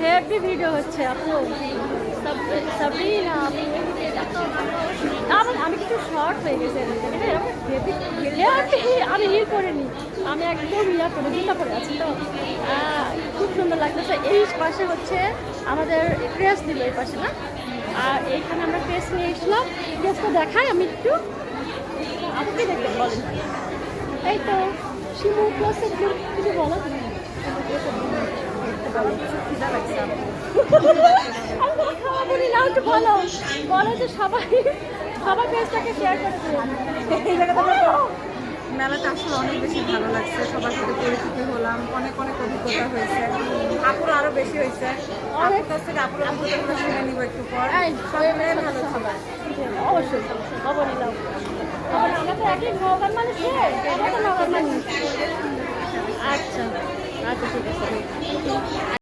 Heavy video হচ্ছে আপু, সাবরিনা আমি কিছু শর্ট হয়ে গেছে, আমি হিল করিনি, আমি একদম ইয়া করে জুতা পরে আছি তো খুব সুন্দর লাগতেছে। এই পাশে হচ্ছে আমাদের ক্রেস দিল এই পাশে না, আর এইখানে আমরা ক্রেস নিয়ে এসলাম। ক্রেসটা দেখাই আমি একটু, আপনি কি দেখবেন বলেন? এই তো শিমু ক্লাসের কিছু বলো তুমি, বলো বলো যে সবাই সবাই পেজটাকে শেয়ার করে দিন। এই জায়গাটা মেলাটা আসলে অনেক বেশি ভালো লাগছে, সবার সাথে পরিচিতি হলাম, অনেক অনেক অভিজ্ঞতা হয়েছে, আপুর আরো বেশি হয়েছে। অনেক কাছ থেকে আপুর অভিজ্ঞতা শুনে নিব একটু পর। সবাই মিলে ভালো সবাই অবশ্যই খবর নিলাম, আমরা তো একই নগর মানুষ, নগর মানুষ। আচ্ছা আচ্ছা ঠিক আছে।